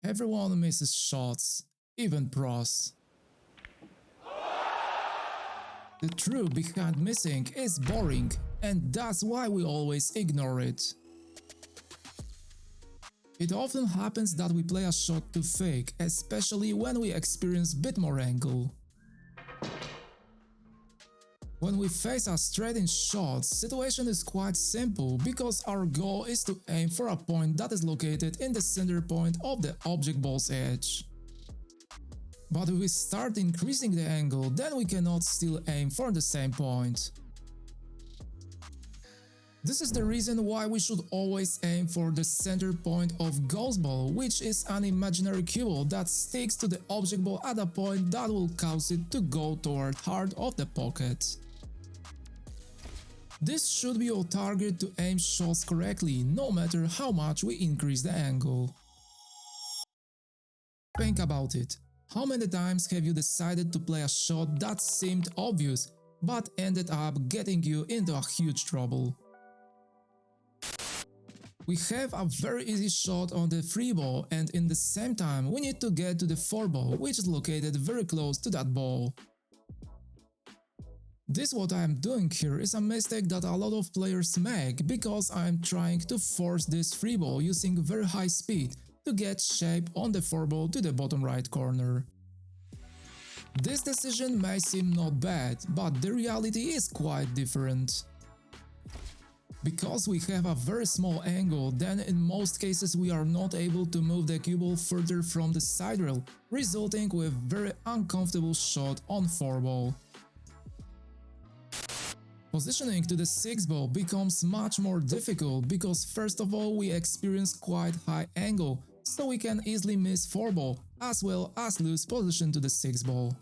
Everyone misses shots, even pros. The truth behind missing is boring, and that's why we always ignore it. It often happens that we play a shot too fake, especially when we experience bit more angle. When we face a straight-in shot, situation is quite simple because our goal is to aim for a point that is located in the center point of the object ball's edge. But if we start increasing the angle, then we cannot still aim for the same point. This is the reason why we should always aim for the center point of ghost ball, which is an imaginary cue that sticks to the object ball at a point that will cause it to go toward heart of the pocket. This should be your target to aim shots correctly, no matter how much we increase the angle. Think about it. How many times have you decided to play a shot that seemed obvious, but ended up getting you into a huge trouble? We have a very easy shot on the 3 ball, and in the same time we need to get to the 4 ball, which is located very close to that ball. This what I am doing here is a mistake that a lot of players make because I am trying to force this 3 ball using very high speed to get shape on the 4 ball to the bottom right corner. This decision may seem not bad, but the reality is quite different. Because we have a very small angle, then in most cases we are not able to move the cue ball further from the side rail, resulting with very uncomfortable shot on 4 ball. Positioning to the 6 ball becomes much more difficult because first of all we experience quite high angle, so we can easily miss 4 ball as well as lose position to the 6 ball.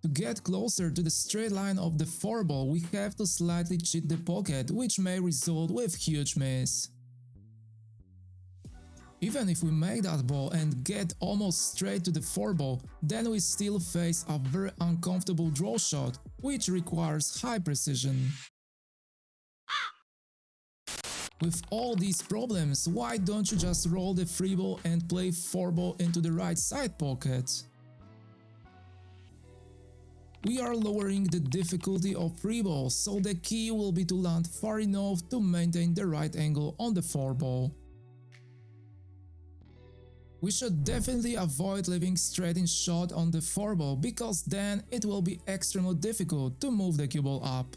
To get closer to the straight line of the 4 ball, we have to slightly cheat the pocket, which may result with huge miss. Even if we make that ball and get almost straight to the 4 ball, then we still face a very uncomfortable draw shot, which requires high precision. With all these problems, why don't you just roll the 3 ball and play 4 ball into the right side pocket? We are lowering the difficulty of 3 ball, so the key will be to land far enough to maintain the right angle on the 4 ball. We should definitely avoid leaving straight in shot on the 4 ball because then it will be extremely difficult to move the cue ball up.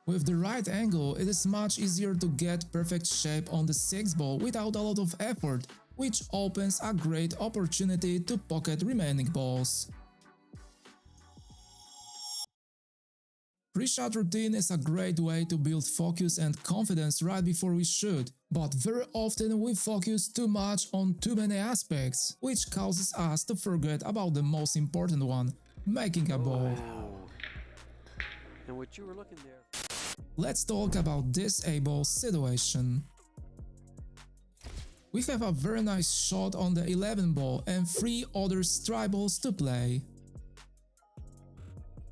With the right angle, it is much easier to get perfect shape on the 6 ball without a lot of effort, which opens a great opportunity to pocket remaining balls. Pre-shot routine is a great way to build focus and confidence right before we shoot, but very often we focus too much on too many aspects, which causes us to forget about the most important one, making a ball. Wow. And what you were looking there. Let's talk about this A-ball situation. We have a very nice shot on the 11 ball and 3 other strike balls to play.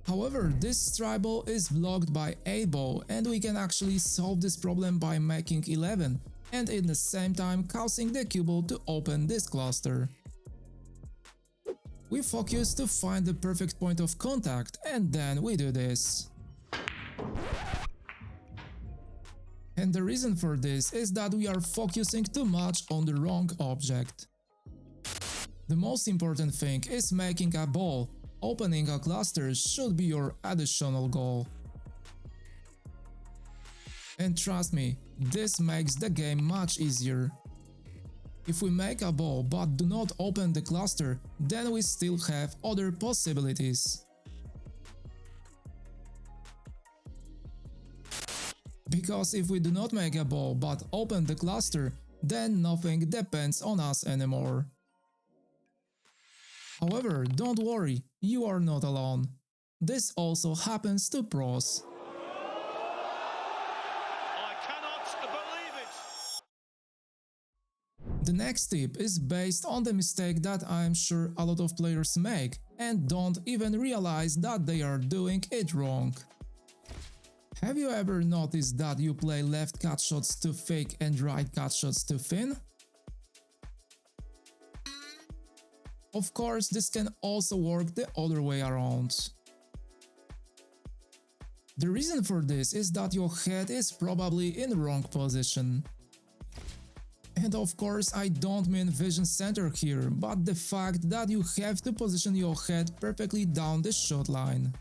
However, this strike ball is blocked by 8 ball and we can actually solve this problem by making 11 and at the same time causing the cue ball to open this cluster. We focus to find the perfect point of contact and then we do this. And the reason for this is that we are focusing too much on the wrong object. The most important thing is making a ball. Opening a cluster should be your additional goal. And trust me, this makes the game much easier. If we make a ball but do not open the cluster, then we still have other possibilities. Because if we do not make a ball but open the cluster, then nothing depends on us anymore. However, don't worry, you are not alone. This also happens to pros. I cannot believe it! The next tip is based on the mistake that I am sure a lot of players make and don't even realize that they are doing it wrong. Have you ever noticed that you play left cut shots to fake and right cut shots to fin? Of course, this can also work the other way around. The reason for this is that your head is probably in the wrong position. And of course, I don't mean vision center here, but the fact that you have to position your head perfectly down the shot line.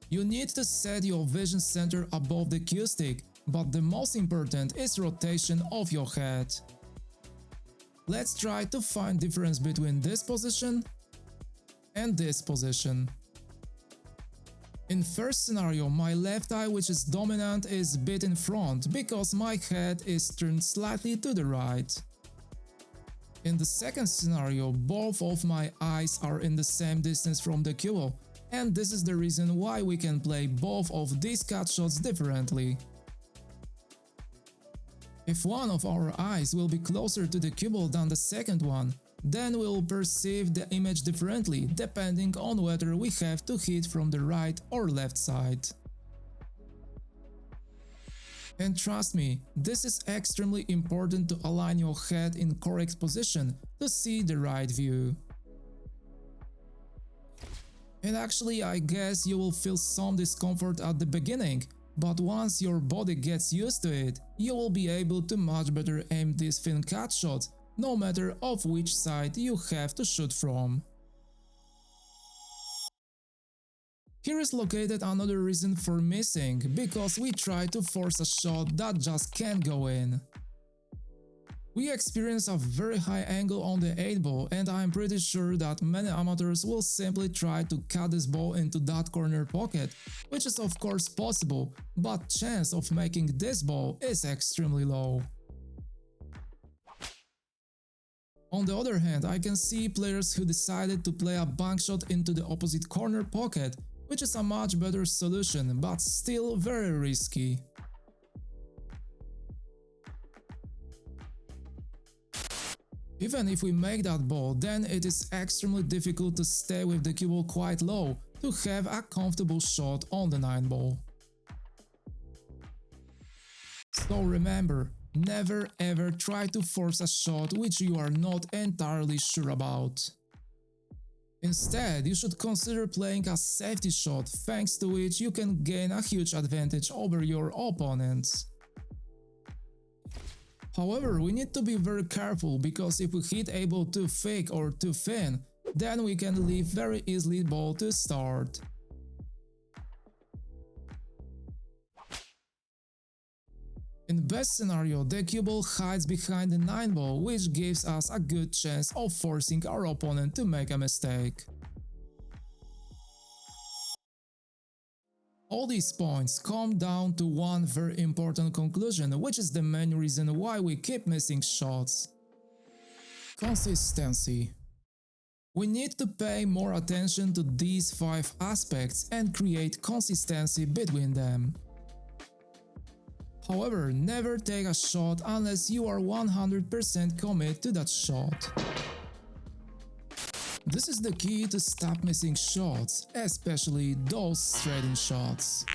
You need to set your vision center above the cue stick, but the most important is rotation of your head. Let's try to find difference between this position and this position. In first scenario, my left eye, which is dominant, is a bit in front because my head is turned slightly to the right. In the second scenario, both of my eyes are in the same distance from the cue ball, and this is the reason why we can play both of these cut shots differently. If one of our eyes will be closer to the cue ball than the second one, then we'll perceive the image differently depending on whether we have to hit from the right or left side. And trust me, this is extremely important to align your head in correct position to see the right view. And actually, I guess you will feel some discomfort at the beginning, but once your body gets used to it, you will be able to much better aim these fin cut shots, no matter of which side you have to shoot from. Here is located another reason for missing, because we try to force a shot that just can't go in. We experience a very high angle on the 8 ball, and I'm pretty sure that many amateurs will simply try to cut this ball into that corner pocket, which is of course possible, but chance of making this ball is extremely low. On the other hand, I can see players who decided to play a bank shot into the opposite corner pocket, which is a much better solution, but still very risky. Even if we make that ball, then it is extremely difficult to stay with the cue ball quite low to have a comfortable shot on the 9 ball. So remember, never ever try to force a shot which you are not entirely sure about. Instead, you should consider playing a safety shot, thanks to which you can gain a huge advantage over your opponents. However, we need to be very careful, because if we hit able too thick or too thin, then we can leave very easily ball to start. In best scenario, the cue ball hides behind the 9 ball, which gives us a good chance of forcing our opponent to make a mistake. All these points come down to one very important conclusion, which is the main reason why we keep missing shots. Consistency. We need to pay more attention to these 5 aspects and create consistency between them. However, never take a shot unless you are 100% committed to that shot. This is the key to stop missing shots, especially those straight-in shots.